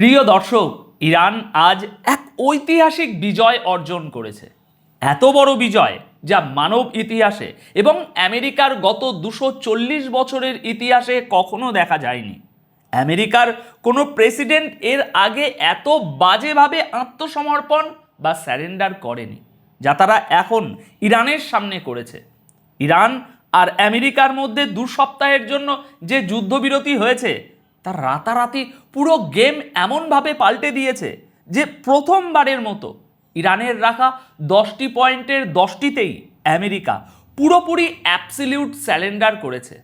প্রিয় দর্শক, ইরান আজ এক ঐতিহাসিক বিজয় অর্জন করেছে। এত বড় বিজয় যা মানব ইতিহাসে এবং আমেরিকার গত 240 বছরের ইতিহাসে কখনো দেখা যায়নি। আমেরিকার কোনো প্রেসিডেন্ট এর আগে এত বাজেভাবে আত্মসমর্পণ বা স্যারেন্ডার করেনি, যা তারা এখন ইরানের সামনে করেছে। ইরান আর আমেরিকার মধ্যে 2 সপ্তাহের জন্য যে যুদ্ধবিরতি হয়েছে তার রাতারাতি পুরো গেম এমনভাবে পাল্টে দিয়েছে যে প্রথমবারের মতো ইরানের রাখা 10টি পয়েন্টের 10টিতেই আমেরিকা পুরোপুরি অ্যাবসলিউট স্যারেন্ডার করেছে।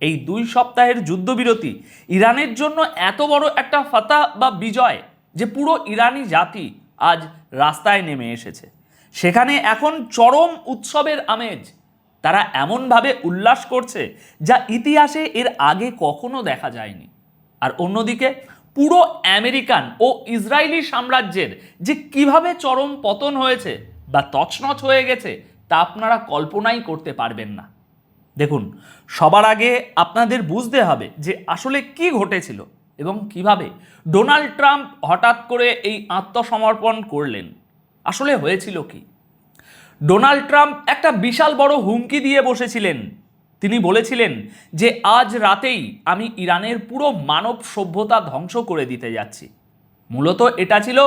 এই 2 সপ্তাহের যুদ্ধবিরতি ইরানের জন্য এত বড় একটা ফাতা বা বিজয় যে পুরো ইরানি জাতি আজ রাস্তায় নেমে এসেছে। সেখানে এখন চরম উৎসবের আমেজ। তারা এমনভাবে উল্লাস করছে যা ইতিহাসে এর আগে কখনো দেখা যায়নি। আর অন্যদিকে পুরো আমেরিকান ও ইসরায়েলি সাম্রাজ্যের যে কিভাবে চরম পতন হয়েছে বা তছনছ হয়ে গেছে তা আপনারা কল্পনাই করতে পারবেন না। দেখুন, সবার আগে আপনাদের বুঝতে হবে যে আসলে কি ঘটেছিল এবং কিভাবে ডোনাল্ড ট্রাম্প হঠাৎ করে এই আত্মসমর্পণ করলেন। আসলে হয়েছিল কি? ডোনাল্ড ট্রাম্প একটা বিশাল বড় হুমকি দিয়ে বসেছিলেন। তিনি বলেছিলেন যে আজ রাতেই আমি ইরানের পুরো মানব সভ্যতা ধ্বংস করে দিতে যাচ্ছি। মূলত এটা ছিল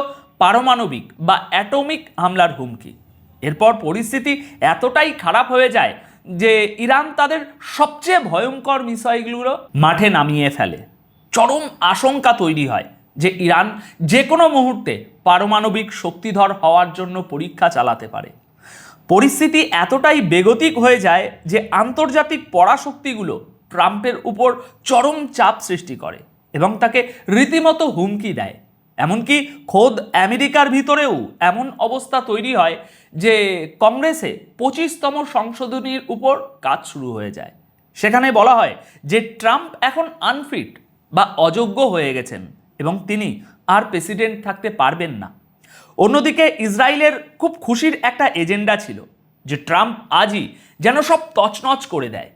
পারমাণবিক বা অ্যাটমিক হামলার হুমকি। এরপর পরিস্থিতি এতটাই খারাপ হয়ে যায় যে ইরান তাদের সবচেয়ে ভয়ঙ্কর মিসাইলগুলো মাঠে নামিয়ে ফেলে। চরম আশঙ্কা তৈরি হয় যে ইরান যে কোনো মুহূর্তে পারমাণবিক শক্তিধর হওয়ার জন্য পরীক্ষা চালাতে পারে। পরিস্থিতি এতটাই বেগতিক হয়ে যায় যে আন্তর্জাতিক পরাশক্তিগুলো ট্রাম্পের উপর চরম চাপ সৃষ্টি করে এবং তাকে রীতিমতো হুমকি দেয়। এমনকি খোদ আমেরিকার ভিতরেও এমন অবস্থা তৈরি হয় যে কংগ্রেসে 25তম সংশোধনীর উপর কাজ শুরু হয়ে যায়। সেখানে বলা হয় যে ট্রাম্প এখন আনফিট বা অযোগ্য হয়ে গেছেন এবং তিনি আর প্রেসিডেন্ট থাকতে পারবেন না। অন্যদিকে ইসরায়েলের খুব খুশির একটা এজেন্ডা ছিল যে ট্রাম্প আজই যেন সব তছনছ করে দেয়।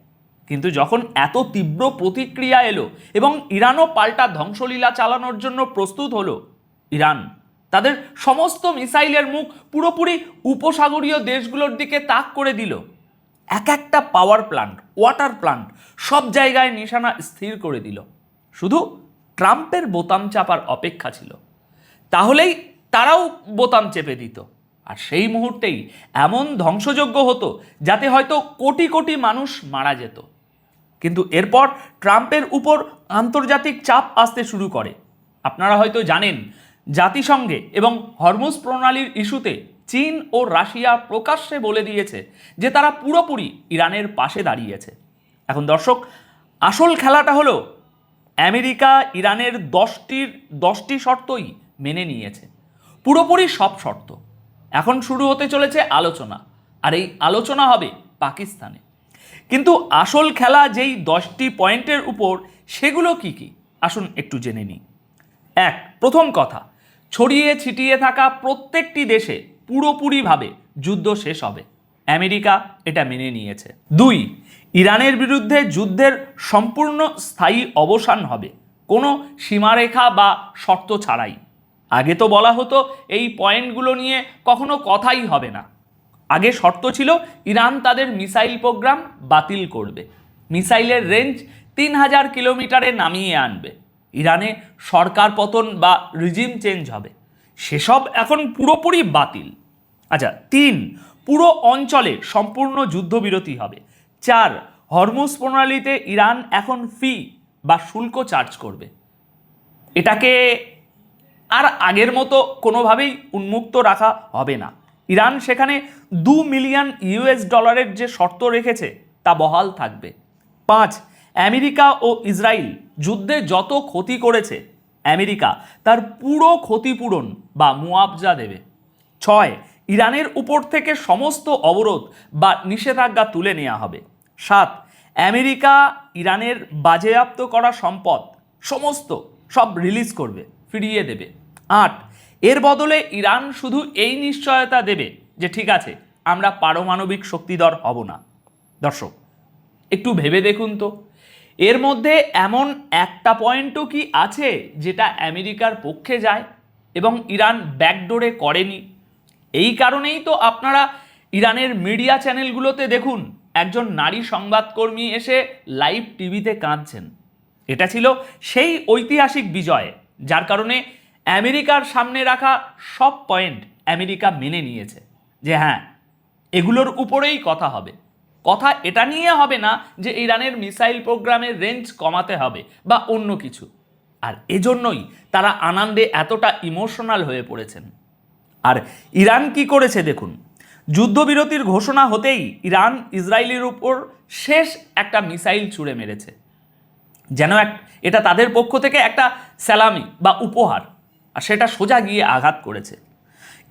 কিন্তু যখন এত তীব্র প্রতিক্রিয়া এলো এবং ইরানও পাল্টা ধ্বংসলীলা চালানোর জন্য প্রস্তুত হলো, ইরান তাদের সমস্ত মিসাইলের মুখ পুরোপুরি উপসাগরীয় দেশগুলোর দিকে তাক করে দিল। এক একটা পাওয়ার প্ল্যান্ট, ওয়াটার প্ল্যান্ট সব জায়গায় নিশানা স্থির করে দিল। শুধু ট্রাম্পের বোতাম চাপার অপেক্ষা ছিল, তাহলেই তারাও বোতাম চেপে দিত। আর সেই মুহূর্তেই এমন ধ্বংসযজ্ঞ হতো যাতে হয়তো কোটি কোটি মানুষ মারা যেত। কিন্তু এরপর ট্রাম্পের উপর আন্তর্জাতিক চাপ আসতে শুরু করে। আপনারা হয়তো জানেন, জাতিসংঘে এবং হরমুজ প্রণালীর ইস্যুতে চীন ও রাশিয়া প্রকাশ্যে বলে দিয়েছে যে তারা পুরোপুরি ইরানের পাশে দাঁড়িয়েছে। এখন দর্শক, আসল খেলাটা হলো আমেরিকা ইরানের 10টি শর্তই মেনে নিয়েছে, পুরোপুরি সব শর্ত। এখন শুরু হতে চলেছে আলোচনা, আর এই আলোচনা হবে পাকিস্তানে। কিন্তু আসল খেলা যেই 10টি পয়েন্টের উপর, সেগুলো কি কি আসুন একটু জেনে নিই। প্রথম কথা, ছড়িয়ে ছিটিয়ে থাকা প্রত্যেকটি দেশে পুরোপুরিভাবে যুদ্ধ শেষ হবে। আমেরিকা এটা মেনে নিয়েছে। 2, ইরানের বিরুদ্ধে যুদ্ধের সম্পূর্ণ স্থায়ী অবসান হবে, কোনো সীমারেখা বা শর্ত ছাড়াই। আগে তো বলা হতো এই পয়েন্টগুলো নিয়ে কখনো কথাই হবে না। আগে শর্ত ছিল ইরান তাদের মিসাইল প্রোগ্রাম বাতিল করবে, মিসাইলের রেঞ্জ 3000 কিলোমিটারে নামিয়ে আনবে, ইরানে সরকার পতন বা রিজিম চেঞ্জ হবে। সেসব এখন পুরোপুরি বাতিল। 3, পুরো অঞ্চলে সম্পূর্ণ যুদ্ধবিরতি হবে। 4, হরমুজ প্রণালীতে ইরান এখন ফি বা শুল্ক চার্জ করবে। এটাকে আর আগের মতো কোনোভাবেই উন্মুক্ত রাখা হবে না। ইরান সেখানে $2 মিলিয়ন যে শর্ত রেখেছে তা বহাল থাকবে। 5, আমেরিকা ও ইসরায়েল যুদ্ধে যত ক্ষতি করেছে আমেরিকা তার পুরো ক্ষতিপূরণ বা মুআবজা দেবে। 6, ইরানের উপর থেকে সমস্ত অবরোধ বা নিষেধাজ্ঞা তুলে নেওয়া হবে। 7, আমেরিকা ইরানের বাজেয়াপ্ত করা সম্পদ সব রিলিজ করবে, ফিরিয়ে দেবে। 8, এর বদলে ইরান শুধু এই নিশ্চয়তা দেবে যে ঠিক আছে, আমরা পারমাণবিক শক্তিধর হব না। দর্শক, একটু ভেবে দেখুন তো, এর মধ্যে এমন একটা পয়েন্টও কি আছে যেটা আমেরিকার পক্ষে যায় এবং ইরান ব্যাকডোরে করেনি? এই কারণেই তো আপনারা ইরানের মিডিয়া চ্যানেলগুলোতে দেখুন একজন নারী সংবাদকর্মী এসে লাইভ টিভিতে কাঁদছেন। এটা ছিল সেই ঐতিহাসিক বিজয় যার কারণে আমেরিকার সামনে রাখা সব পয়েন্ট আমেরিকা মেনে নিয়েছে যে হ্যাঁ, এগুলোর উপরেই কথা হবে। কথা এটা নিয়ে হবে না যে ইরানের মিসাইল প্রোগ্রামের রেঞ্জ কমাতে হবে বা অন্য কিছু। আর এজন্যই তারা আনন্দে এতটা ইমোশনাল হয়ে পড়েছেন। আর ইরান কি করেছে দেখুন, যুদ্ধবিরতির ঘোষণা হতেই ইরান ইসরায়েলের উপর শেষ একটা মিসাইল ছুঁড়ে মেরেছে, যেন এটা তাদের পক্ষ থেকে একটা সালামি বা উপহার, আর সেটা সোজা গিয়ে আঘাত করেছে।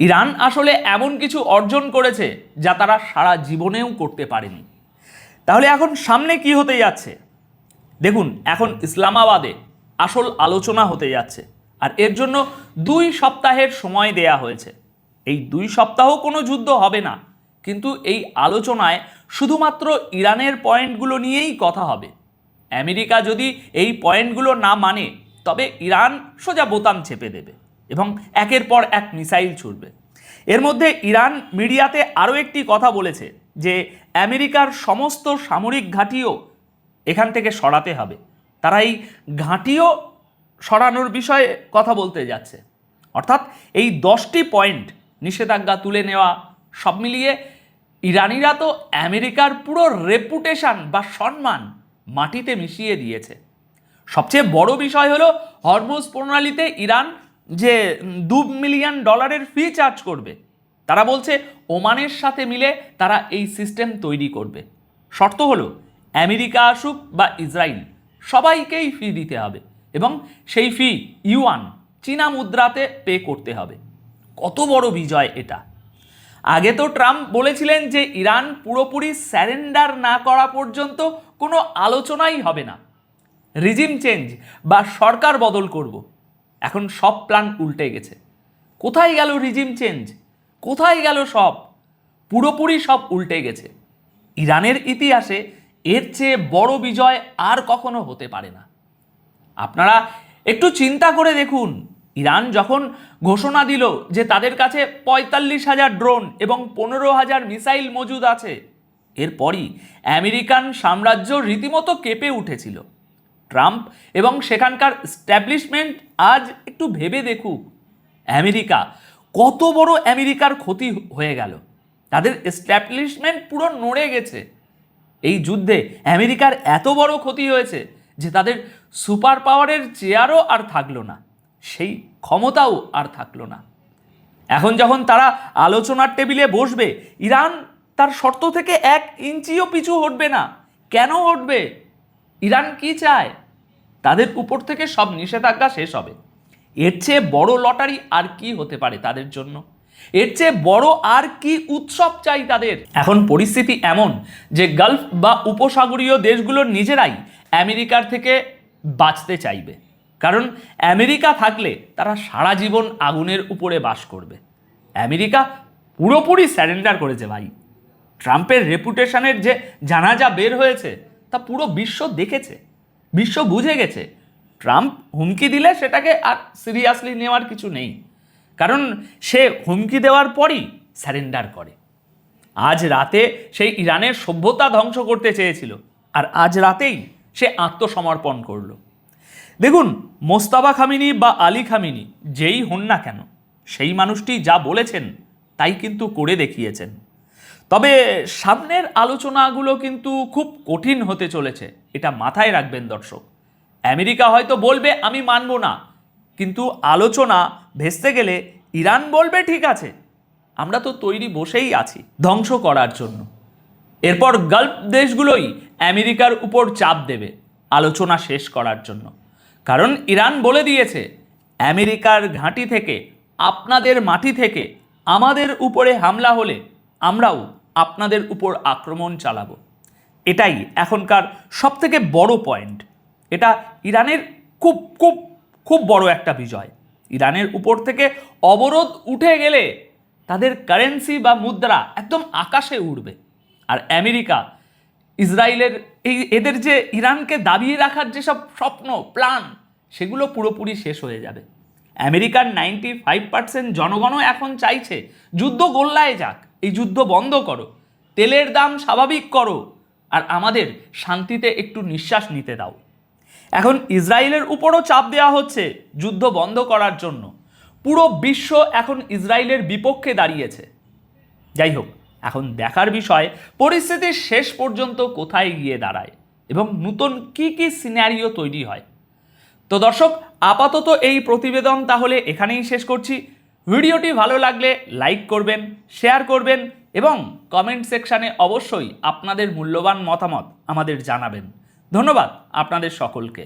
ইরান আসলে এমন কিছু অর্জন করেছে যা তারা সারা জীবনেও করতে পারেনি। তাহলে এখন সামনে কি হতে যাচ্ছে দেখুন, এখন ইসলামাবাদে আসল আলোচনা হতে যাচ্ছে, আর এর জন্য 2 সপ্তাহের সময় দেয়া হয়েছে। এই 2 সপ্তাহ কোনো যুদ্ধ হবে না, কিন্তু এই আলোচনায় শুধুমাত্র ইরানের পয়েন্টগুলো নিয়েই কথা হবে। আমেরিকা যদি এই পয়েন্টগুলো না মানে তবে ইরান সোজা বোতাম চেপে দেবে এবং একের পর এক মিসাইল ছুড়বে। এর মধ্যে ইরান মিডিয়াতে আরও একটি কথা বলেছে যে আমেরিকার সমস্ত সামরিক ঘাঁটিও এখান থেকে সরাতে হবে। তারা এই ঘাঁটিও সরানোর বিষয়ে কথা বলতে যাচ্ছে। অর্থাৎ এই 10টি পয়েন্ট নিষেধাজ্ঞা তুলে নেওয়া সব মিলিয়ে ইরানিরা তো আমেরিকার পুরো রেপুটেশন বা সম্মান মাটিতে মিশিয়ে দিয়েছে। সবচেয়ে বড় বিষয় হলো হরমুজ প্রণালীতে ইরান যে $2 মিলিয়ন ফি চার্জ করবে। তারা বলছে ওমানের সাথে মিলে তারা এই সিস্টেম তৈরি করবে। শর্ত হলো আমেরিকা আসুক বা ইসরায়েল, সবাইকেই ফি দিতে হবে এবং সেই ফি ইউয়ান চীনা মুদ্রাতে পে করতে হবে। কত বড় বিজয় এটা! আগে তো ট্রাম্প বলেছিলেন যে ইরান পুরোপুরি স্যারেন্ডার না করা পর্যন্ত কোনো আলোচনাই হবে না, রিজিম চেঞ্জ বা সরকার বদল করব। এখন সব প্ল্যান উল্টে গেছে। কোথায় গেল রিজিম চেঞ্জ? কোথায় গেল সব? পুরোপুরি সব উল্টে গেছে। ইরানের ইতিহাসে এর চেয়ে বড় বিজয় আর কখনো হতে পারে না। আপনারা একটু চিন্তা করে দেখুন, ইরান যখন ঘোষণা দিল যে তাদের কাছে 45,000 ড্রোন এবং 15,000 মিসাইল মজুদ আছে, এরপরই আমেরিকান সাম্রাজ্য রীতিমতো কেঁপে উঠেছিল। ট্রাম্প এবং সেখানকার স্ট্যাবলিশমেন্ট আজ একটু ভেবে দেখুক আমেরিকা কত বড় আমেরিকার ক্ষতি হয়ে গেল। তাদের এস্টাবলিশমেন্ট পুরো নড়ে গেছে। এই যুদ্ধে আমেরিকার এত বড় ক্ষতি হয়েছে যে তাদের সুপার পাওয়ারের চেয়ারও আর থাকলো না, সেই ক্ষমতাও আর থাকলো না। এখন যখন তারা আলোচনার টেবিলে বসবে, ইরান তার শর্ত থেকে 1 ইঞ্চিও পিছু হটবে না। কেন হটবে? ইরান কি চায়? তাদের উপর থেকে সব নিষেধাজ্ঞা শেষ হবে। এর চেয়ে বড় লটারি আর কি হতে পারে তাদের জন্য? এর চেয়ে বড় আর কি উৎসব চাই তাদের? এখন পরিস্থিতি এমন যে গালফ বা উপসাগরীয় দেশগুলোর নিজেরাই আমেরিকার থেকে বাঁচতে চাইবে, কারণ আমেরিকা থাকলে তারা সারা জীবন আগুনের উপরে বাস করবে। আমেরিকা পুরোপুরি স্যারেন্ডার করেছে ভাই। ট্রাম্পের রেপুটেশনের যে জানাজা বের হয়েছে তা পুরো বিশ্ব দেখেছে, বিশ্ব বুঝে গেছে। ট্রাম্প হুমকি দিলে সেটাকে আর সিরিয়াসলি নেওয়ার কিছু নেই, কারণ সে হুমকি দেওয়ার পরই স্যারেন্ডার করে। আজ রাতে সেই ইরানের সভ্যতা ধ্বংস করতে চেয়েছিল, আর আজ রাতেই সে আত্মসমর্পণ করল। দেখুন, মোস্তাফা খামিনি বা আলী খামিনি যেই হন না কেন, সেই মানুষটি যা বলেছেন তাই কিন্তু করে দেখিয়েছেন। তবে সামনের আলোচনাগুলো কিন্তু খুব কঠিন হতে চলেছে, এটা মাথায় রাখবেন দর্শক। আমেরিকা হয়তো বলবে আমি মানব না, কিন্তু আলোচনা ভেস্তে গেলে ইরান বলবে ঠিক আছে, আমরা তো তৈরি বসেই আছি ধ্বংস করার জন্য। এরপর গালফ দেশগুলোই আমেরিকার উপর চাপ দেবে আলোচনা শেষ করার জন্য, কারণ ইরান বলে দিয়েছে আমেরিকার ঘাঁটি থেকে, আপনাদের মাটি থেকে আমাদের উপরে হামলা হলে আমরাও আপনাদের উপর আক্রমণ চালাবো। এটাই এখনকার সবথেকে বড় পয়েন্ট। এটা ইরানের খুব খুব খুব বড় একটা বিজয়। ইরানের উপর থেকে অবরোধ উঠে গেলে তাদের কারেন্সি বা মুদ্রা একদম আকাশে উঠবে, আর আমেরিকা ইসরায়েলের এদের যে ইরানকে দাবিয়ে রাখার যেসব স্বপ্ন প্ল্যান সেগুলো পুরোপুরি শেষ হয়ে যাবে। আমেরিকার 95% জনগণও এখন চাইছে যুদ্ধ গোল্লায় যাক, এই যুদ্ধ বন্ধ করো, তেলের দাম স্বাভাবিক করো, আর আমাদের শান্তিতে একটু নিঃশ্বাস নিতে দাও। এখন ইসরায়েলের উপরও চাপ দেওয়া হচ্ছে যুদ্ধ বন্ধ করার জন্য। পুরো বিশ্ব এখন ইসরায়েলের বিপক্ষে দাঁড়িয়েছে। যাই হোক, এখন দেখার বিষয় পরিস্থিতি শেষ পর্যন্ত কোথায় গিয়ে দাঁড়ায় এবং নতুন কি কি সিনারিও তৈরি হয়। তো দর্শক, আপাতত এই প্রতিবেদন তাহলে এখানেই শেষ করছি। ভিডিওটি ভালো লাগলে লাইক করবেন, শেয়ার করবেন এবং কমেন্ট সেকশানে অবশ্যই আপনাদের মূল্যবান মতামত আমাদের জানাবেন। ধন্যবাদ আপনাদের সকলকে।